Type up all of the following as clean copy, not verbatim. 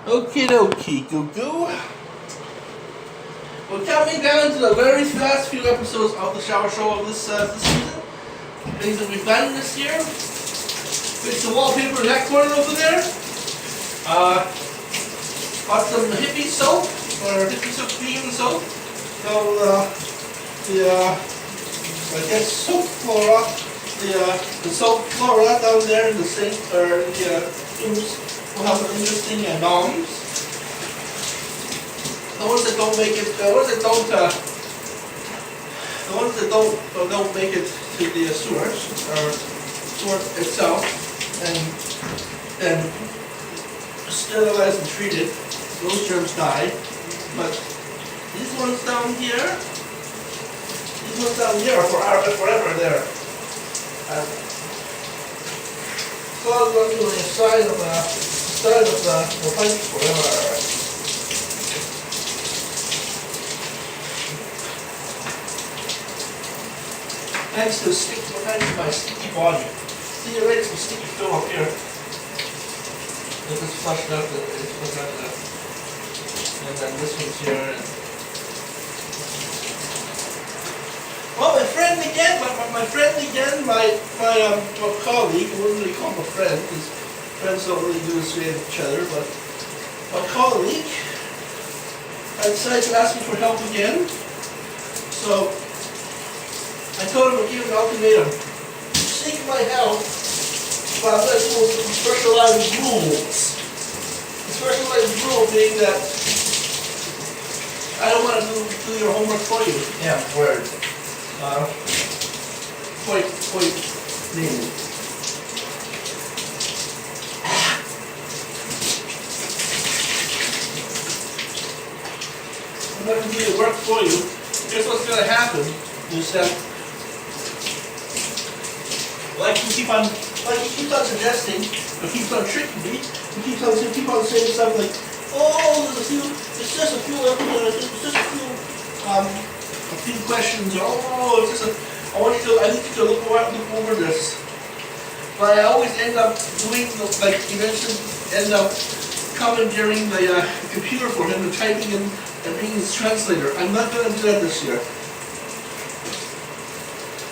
Okie dokie, goo goo. We're coming down to the very last few episodes of the shower show of this season. Things that we've done this year. Fix the wallpaper in that corner over there. Got some hippie soap, or hippie soap cream soap. So I guess soap flora, the soap flora down there in the sink, or the tubes will have some interesting noms. The ones that don't make it, the ones that don't make it to the sewers or sewer itself, and sterilized and treated, those germs die. But these ones down here are forever there. Clogged onto the side of the pipe forever. Thanks to my sticky body. See, already some sticky film up here. This is flushed out. And then this one's here. Well, my friend again, my colleague, I wouldn't really call him a friend, because friends don't really do this with each other, but my colleague, I decided to ask me for help again. So I told him to give an ultimatum. Seek my help, but I'm going to do some specialized rules. The specialized rule being that I don't want to do your homework for you. Yeah, word. Quite mean. I'm not going to do your work for you. Here's what's going to happen. Is that, like he keeps on suggesting, or keeps on tricking me, he keeps on saying stuff like, oh, it's just a few questions, oh, I need you to look over this. But I always end up doing, eventually end up commandeering the computer for him and typing in and being his translator. I'm not going to do that this year.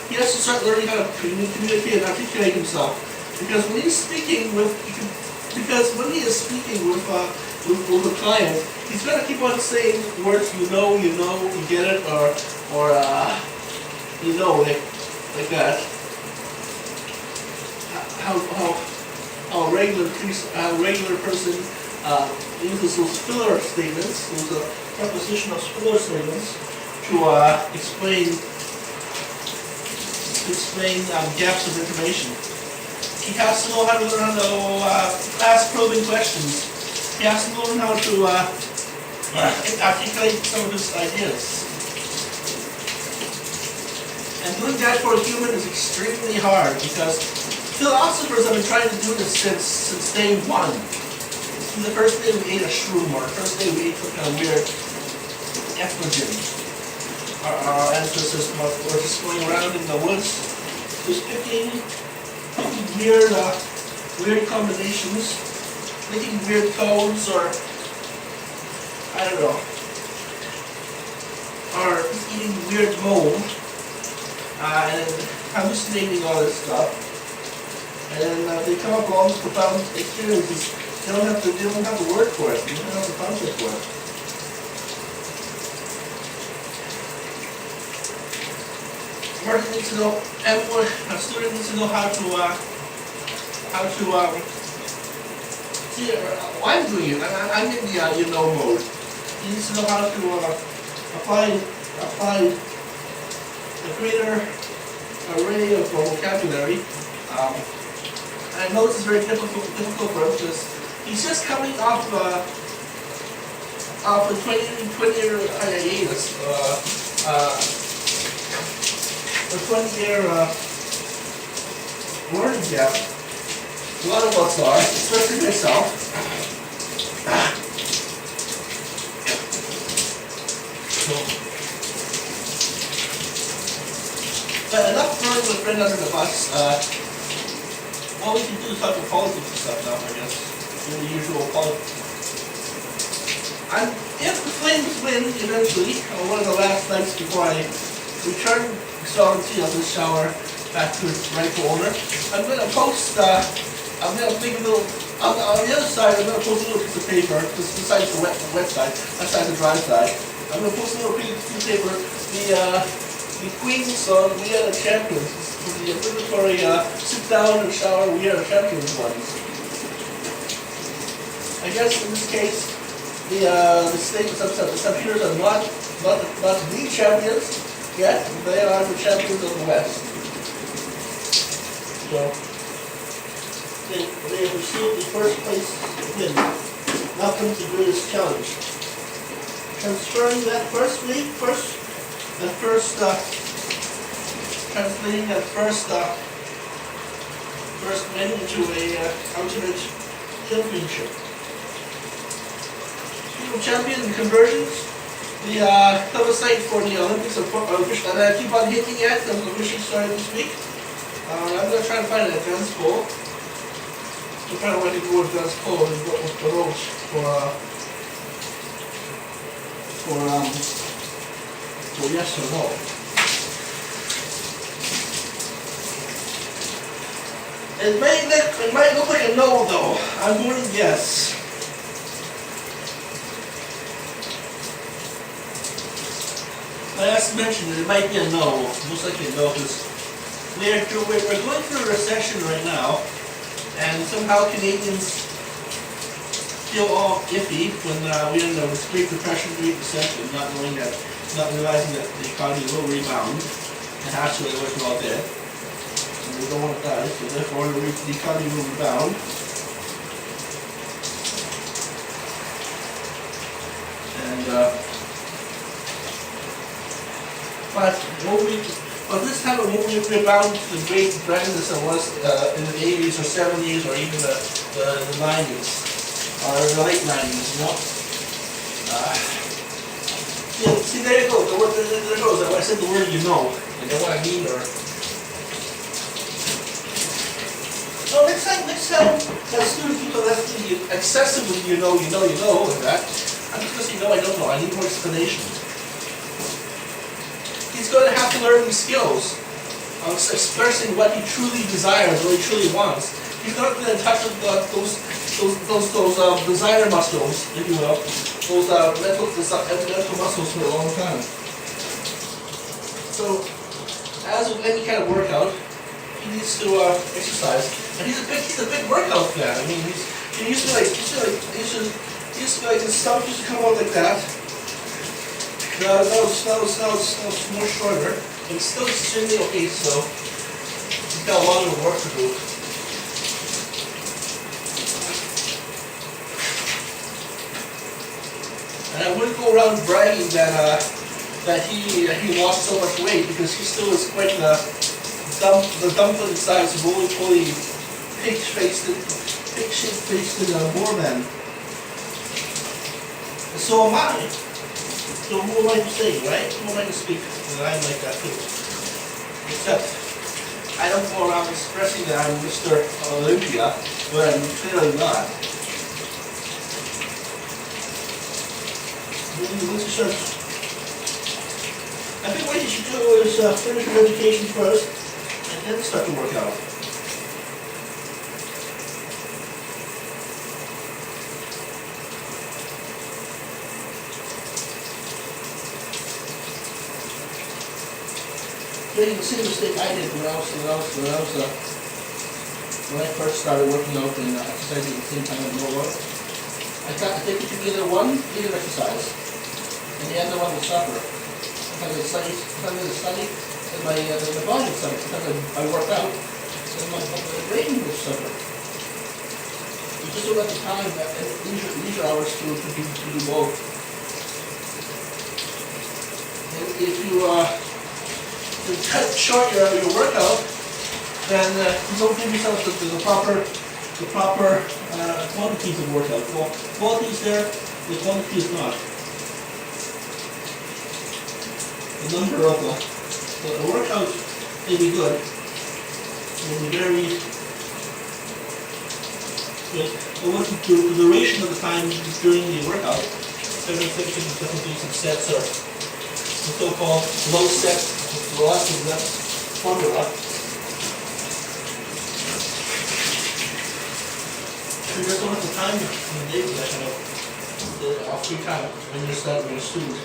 He has to start learning how to communicate and articulate himself. Because when he is speaking with a client, he's going to keep on saying words you get it, or like that. How a regular person uses those filler statements, those preposition of filler statements to explain gaps of information. He has to know how to learn how to ask probing questions. He has to learn how to articulate some of his ideas. And doing that for a human is extremely hard, because philosophers have been trying to do this since day one. Since the first day we ate a shroom, or the first day we ate some kind of weird ethnogen. Our ancestors were just going around in the woods, just picking weird combinations, making weird codes, or I don't know, or just eating weird mold, and hallucinating all this stuff. And then they come up with all these profound experiences. They don't have the word for it. They don't have the concept for it. Martin needs to know, a student needs to know how to see, I'm doing it, I'm in the mode. He needs to know how to apply a greater array of vocabulary. I know this is very difficult for him, because he's just coming off a 20-year hiatus. A 20-year learning gap. A lot of us are, especially myself. But enough throwing my friend under the bus. All we can do is talk about politics and stuff now, I guess. The usual politics. And if the Flames win eventually, on one of the last nights before I return sovereignty of this shower back to its rightful owner, I'm going to post, I'm going to make a little, on the other side, I'm going to post a little piece of paper, besides the wet side, outside the dry side. I'm going to post a little piece of paper, the Queen's song, We Are the Champions, the obligatory sit down and shower, We Are the Champions ones. I guess in this case, the statements of the St. Peter's are not the champions yet, they are the champions of the West. So, they have received the first place win. Welcome to the greatest challenge. Transferring that translating that first win into a ultimate championship. Speaking of champions and conversions, the plebiscite for the Olympics and I keep on hitting it. The officially started this week. I'm going to try to find an advance poll. I'm trying to find a good advance poll and vote for yes or no. It might look like a no though. I'm voting yes. As mentioned, it might be a no. Most likely a no because we're going through a recession right now, and somehow Canadians feel all iffy when we're in the Great Depression, Great Recession, not realizing that the economy will rebound. It has to, otherwise we're all dead. And we don't want to die, so therefore the economy will rebound. And but this time it won't rebound to the great grandness it was in the 80s or 70s or even the 90s or the late 90s, you know. See, there you go. There goes. I said the word you know. You know what I mean? Or so next time, as student people asking you excessively, you know, like that. I'm just going to say no, I don't know. I need more explanation. He's going to have to learn these skills of expressing what he truly desires, what he truly wants. He's not going to touch those desire muscles, if you will, those mental muscles for a long time. So, as with any kind of workout, he needs to exercise, and he's a big workout fan. I mean, he used to his stomach used to come out like that. Now it's more shorter, and still extremely okay, so he's got a lot of work to do. And I wouldn't go around bragging that he lost so much weight, because he still is quite the dumpling size, roly-poly, pig-shaped boar man. And so am I. So who am I to say, right? Who am I to speak that I'm like that too? Except, I don't go around expressing that I'm Mr. Olympia, but I'm clearly not. I think what you should do is finish your education first, and then start to work out. Doing the same mistake I did when I first started working out and exercising at the same time in no work. I think you could either exercise, and the other one will suffer. Sometimes I study, and my body will suffer. Sometimes I work out, and my brain will suffer. You just don't have the time, leisure hours to do both. And if you cut short your workout, then you don't give yourself the proper quantities of workout. Well, quality is there, the quantity is not. The number of the workout may be good, will be very good, but what the duration of the time during the workout certain section you definitely do some sets or the so-called low set loss of that formula. You just don't have the time in the day for that kind of off free time when you're a student.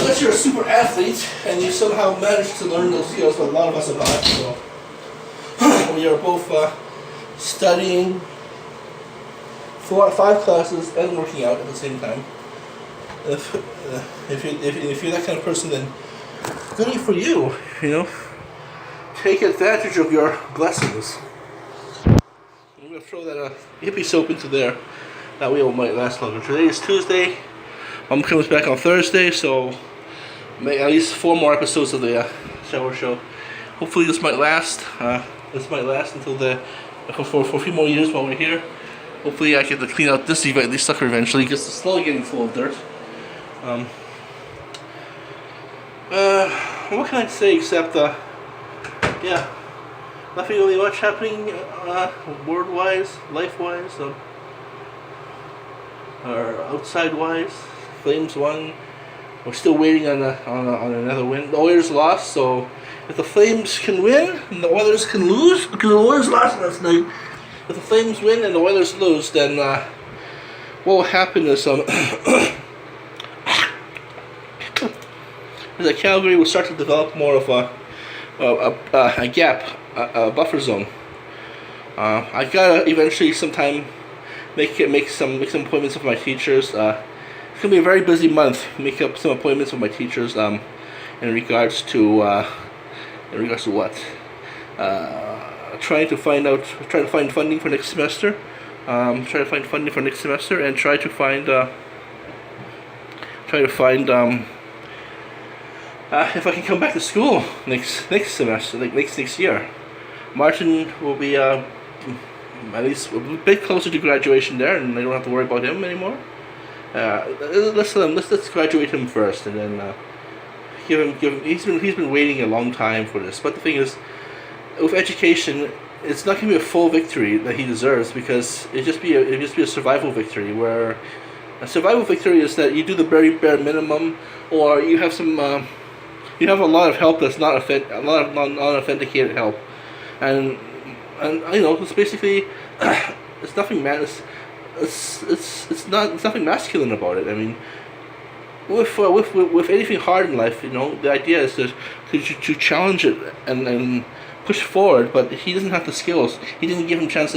Unless you're a super athlete and you somehow manage to learn those skills, but a lot of us are not. So we are both studying 4 or 5 classes and working out at the same time. If you're that kind of person, then good for you. You know, take advantage of your blessings. I'm gonna throw that hippie soap into there. That way it might last longer. Today is Tuesday. Mom comes back on Thursday, so at least 4 more episodes of the shower show. Hopefully this might last. This might last until for a few more years while we're here. Hopefully I get to clean out this sucker eventually, because it's slowly getting full of dirt. What can I say except yeah, nothing really much happening word-wise, life-wise, or outside-wise. Flames won. We're still waiting on another win. The Oilers lost, so if the Flames can win and the Oilers can lose, because the Oilers lost last night. If the Flames win and the Oilers lose, then what will happen is is that Calgary will start to develop more of a gap, a buffer zone. I gotta eventually sometime make some appointments with my teachers. It's gonna be a very busy month. Make up some appointments with my teachers in regards to what? Trying to find funding for next semester. Try to find funding for next semester and try to find if I can come back to school next semester, like next year. Martin will be at least a bit closer to graduation there, and I don't have to worry about him anymore. Let's graduate him first, and then give him. He's been waiting a long time for this. But the thing is, with education, it's not going to be a full victory that he deserves, because it'd just be a survival victory. Where a survival victory is that you do the very bare minimum, or you have some. You have a lot of help that's not a lot of non-authenticated help, and you know, it's basically it's nothing it's nothing masculine about it. I mean, with anything hard in life, you know, the idea is to challenge it and push forward. But he doesn't have the skills. He didn't give himself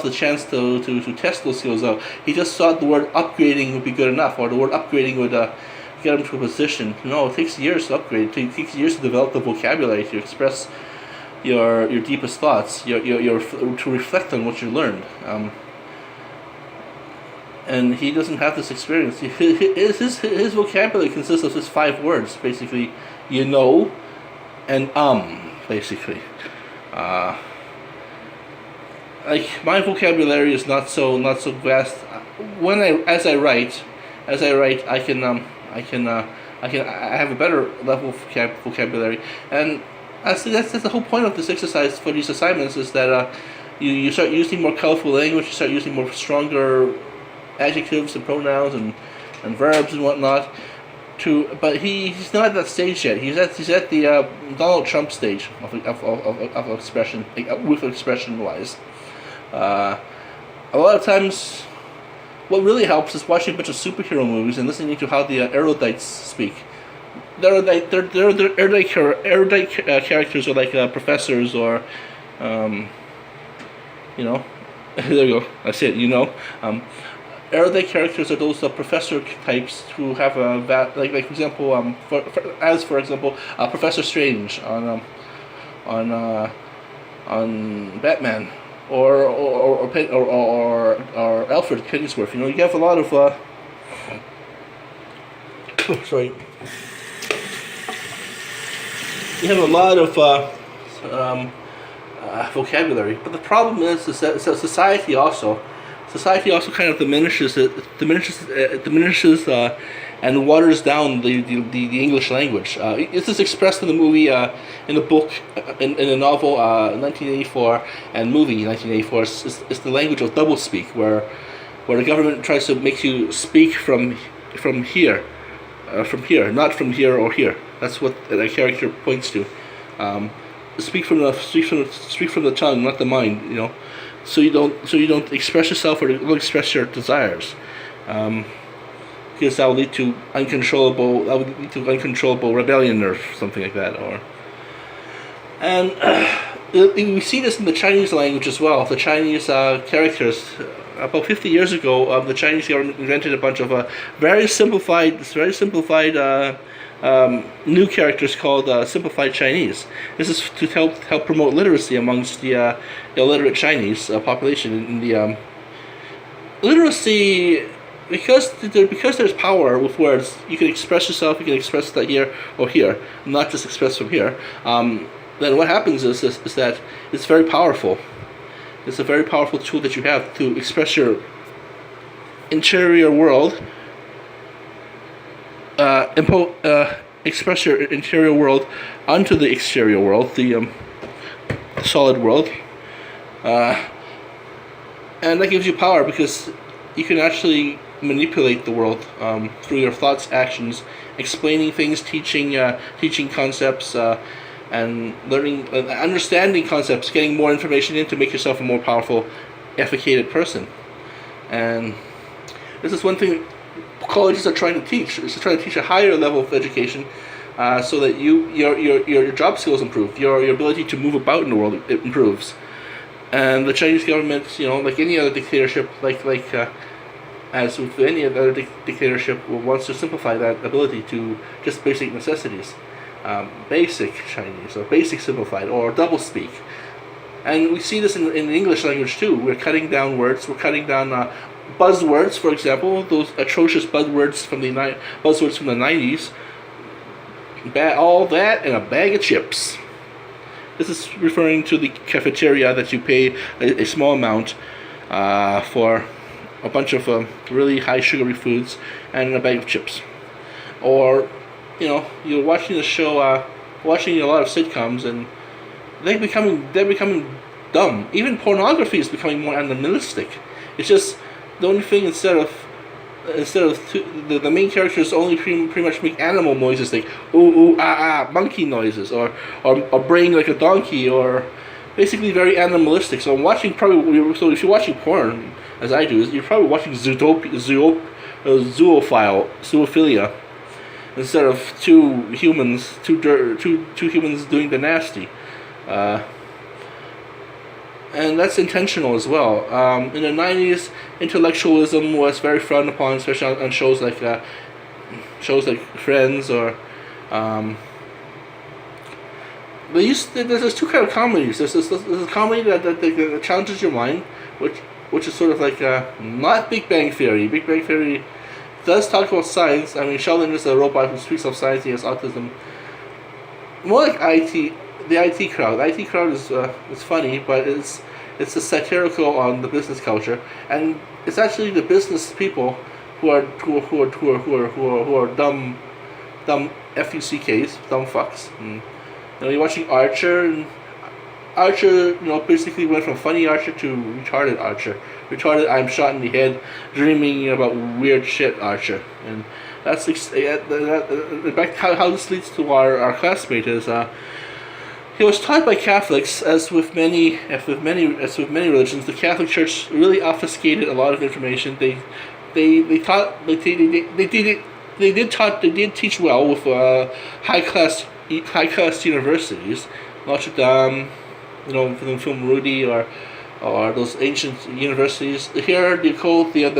the chance to test those skills out. He just thought the word upgrading would be good enough, or the word upgrading would get him to a position. No, it takes years to upgrade. It takes years to develop the vocabulary to express your deepest thoughts, to reflect on what you learned. And he doesn't have this experience. His vocabulary consists of just 5 words, basically, you know, and basically. Like, my vocabulary is not so vast. As I write, I have a better level of vocabulary, and that's the whole point of this exercise for these assignments, is that you start using more colorful language, you start using more stronger adjectives and pronouns and verbs and whatnot. But he's not at that stage yet. He's at the Donald Trump stage of expression, with expression wise. A lot of times, what really helps is watching a bunch of superhero movies and listening to how the erudites speak. They're erudite characters are like professors, or, you know, there you go. That's it. You know, erudite characters are those professor types who have like for example, for example, Professor Strange on Batman. Or Alfred Pennyworth. You know, you have a lot of sorry. You have a lot of vocabulary, but the problem is that society also kind of diminishes and waters down the English language. This is expressed in the movie, in the book, in the novel 1984, and movie 1984. It's the language of doublespeak, where where the government tries to make you speak from here, not from here or here. That's what that character points to. Speak from the tongue, not the mind. So you don't express yourself or don't express your desires, because that will lead to uncontrollable rebellion or something like that. And we see this in the Chinese language as well. The Chinese characters. About 50 years ago, the Chinese government invented a bunch of very simplified new characters called simplified Chinese. This is to help promote literacy amongst the illiterate Chinese population. In the literacy, because there's power with words, you can express yourself. You can express that here or here, not just express from here. Then what happens is that it's very powerful. It's a very powerful tool that you have to express your interior world. Express your interior world onto the exterior world, the solid world, and that gives you power because you can actually manipulate the world through your thoughts, actions, explaining things, teaching concepts. And learning, understanding concepts, getting more information in to make yourself a more powerful, efficacious person. And this is one thing colleges are trying to teach. It's trying to teach a higher level of education, so that your job skills improve, your ability to move about in the world it improves. And the Chinese government, like any other dictatorship, as with any other dictatorship, wants to simplify that ability to just basic necessities. Basic Chinese, or basic simplified, or doublespeak. And we see this in the English language too. We're cutting down words, we're cutting down buzzwords, for example, those atrocious buzzwords from the 90s. All that and a bag of chips. This is referring to the cafeteria that you pay a small amount for a bunch of really high sugary foods and a bag of chips. Or you're watching the show, watching a lot of sitcoms, and they're becoming dumb. Even pornography is becoming more animalistic. It's just the only thing instead of the main characters only pretty much make animal noises like ooh ooh ah ah, monkey noises, or braying like a donkey, or basically very animalistic. So if you're watching porn, as I do, you're probably watching zoophilia. Instead of two humans doing the nasty, and that's intentional as well. In the 90s, intellectualism was very frowned upon, especially on shows like Friends, or there's two kind of comedies. There's a comedy that challenges your mind, which is sort of like not Big Bang Theory. Big Bang Theory does talk about science. I mean, Sheldon is a robot who speaks of science. He has autism. More like IT, the IT crowd. The IT crowd is funny, but it's a satirical on the business culture, and it's actually the business people who are dumb fucks, dumb fucks. And, you're watching Archer, and Archer, basically went from funny Archer to retarded Archer. Retarded, I'm shot in the head, dreaming about weird shit Archer. And that's back how this leads to our classmate is he was taught by Catholics, as with many religions. The Catholic Church really obfuscated a lot of information. They did teach well with high class universities, Notre Dame, for the film Rudy, or those ancient universities. Here they call the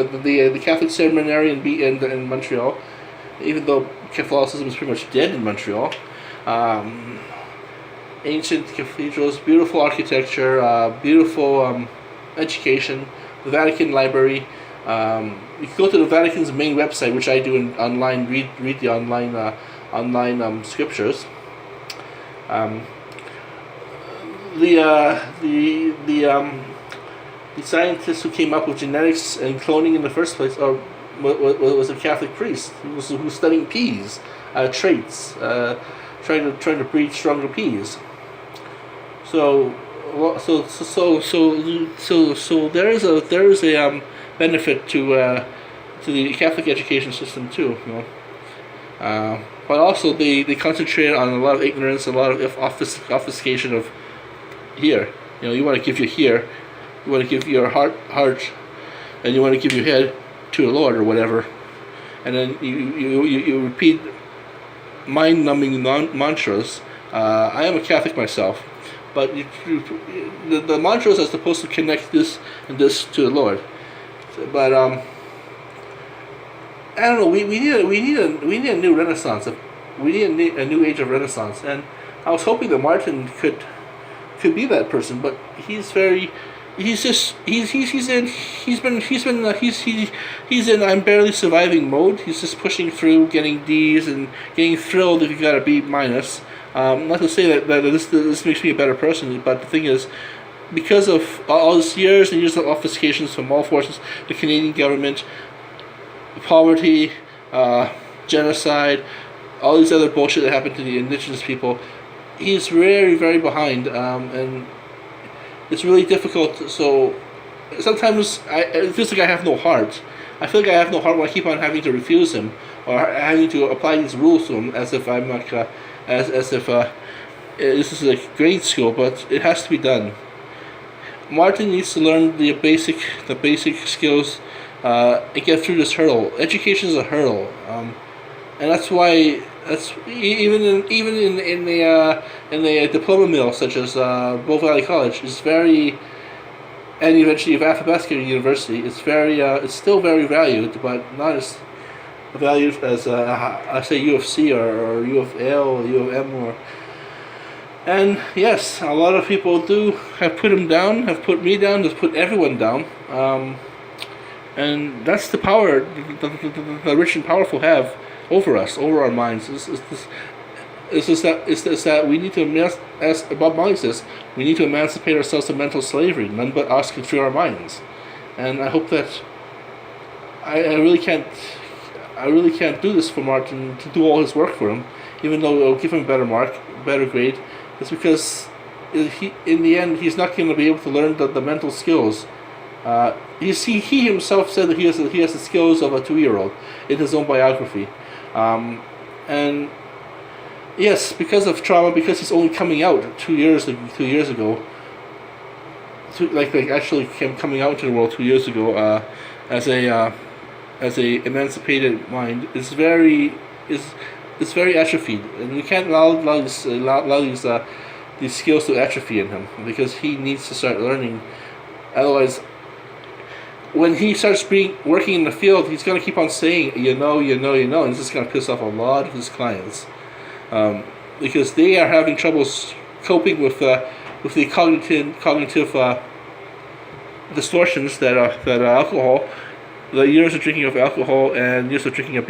Catholic Seminary in Montreal, even though Catholicism is pretty much dead in Montreal. Ancient cathedrals, beautiful architecture, beautiful education. The Vatican Library. You can go to the Vatican's main website, which I do online. Read the online scriptures. The scientist who came up with genetics and cloning in the first place, was a Catholic priest who was studying peas, traits, trying to breed stronger peas. So well, so there is a benefit to the Catholic education system too. You know, but also they concentrate on a lot of ignorance, a lot of obfuscation of here. You know, you want to give your here, you want to give your heart, and you want to give your head to the Lord or whatever, and then you repeat mind-numbing mantras. I am a Catholic myself, but the mantras are supposed to connect this and this to the Lord. But I don't know. We need a new Renaissance. We need a new age of Renaissance, and I was hoping that Martin could be that person, but he's very. He's in I'm barely surviving mode. He's just pushing through, getting D's and getting thrilled if you got a B minus. Not to say that this makes me a better person, but the thing is, because of all these years and years of obfuscations from all forces, the Canadian government, poverty, genocide, all these other bullshit that happened to the Indigenous people, he's very, very behind, and it's really difficult. So sometimes it feels like I have no heart. I feel like I have no heart when I keep on having to refuse him or having to apply these rules to him as if I'm like as if this is like grade school, but it has to be done. Martin needs to learn the basic skills and get through this hurdle. Education is a hurdle, and that's why even in the diploma mill such as Bow Valley College is very, and eventually Athabasca University is very it's still very valued, but not as valued as I say U of C or U of L or U of M or. And yes, a lot of people have put him down, have put me down, have put everyone down. And that's the power the rich and powerful have over us, over our minds. It's just that we need to, as Bob Marley says, we need to emancipate ourselves from mental slavery, none but us can free our minds. And I hope that I really can't do this for Martin, to do all his work for him, even though it'll give him a better grade. It's because in the end he's not going to be able to learn the mental skills. He himself said that he has the skills of a 2-year-old in his own biography, and yes, because of trauma, because he's only coming out 2 years ago. Actually coming out into the world 2 years ago as a emancipated mind is very atrophied, and we can't allow these skills to atrophy in him, because he needs to start learning. Otherwise, when he starts working in the field, he's going to keep on saying and it's just going to piss off a lot of his clients, because they are having troubles coping with the cognitive distortions that alcohol. The years of drinking of alcohol and years of drinking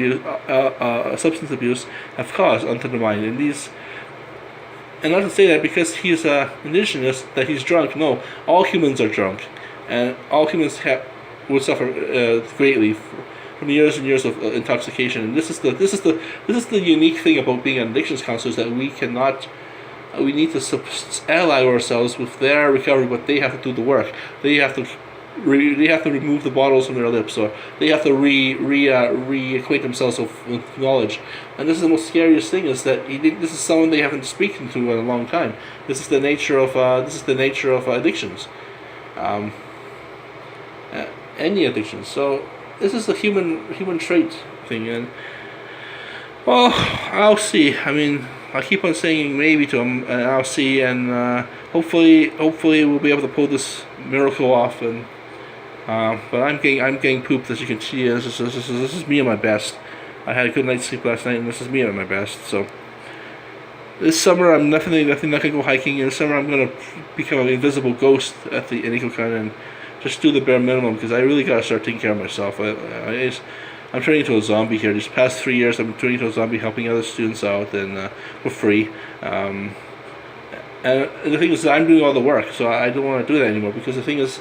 substance abuse have caused onto the mind. And not to say that because he's indigenous that he's drunk. No, all humans are drunk, and all humans will suffer greatly from years and years of intoxication. And this is the unique thing about being an addictions counselor, is that we need to ally ourselves with their recovery, but they have to do the work. They have to remove the bottles from their lips, or they have to reacquaint themselves with knowledge. And this is the most scariest thing, is that this is someone they haven't spoken to in a long time. This is the nature of addictions, any addiction. So this is the human trait thing, and well, I'll see. I mean, I keep on saying maybe to him, and I'll see, and hopefully we'll be able to pull this miracle off. And but I'm getting pooped, as you can see. This is me at my best. I had a good night's sleep last night, and this is me at my best. So this summer I'm definitely not gonna go hiking. In the summer I'm gonna become an invisible ghost at the Enikilkan and just do the bare minimum, because I really gotta start taking care of myself. I'm turning into a zombie here. These past 3 years I'm turning into a zombie, helping other students out and for free. And the thing is, I'm doing all the work, so I don't want to do that anymore, because the thing is,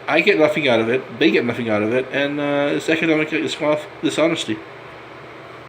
I get nothing out of it, they get nothing out of it, and it's economic dishonesty.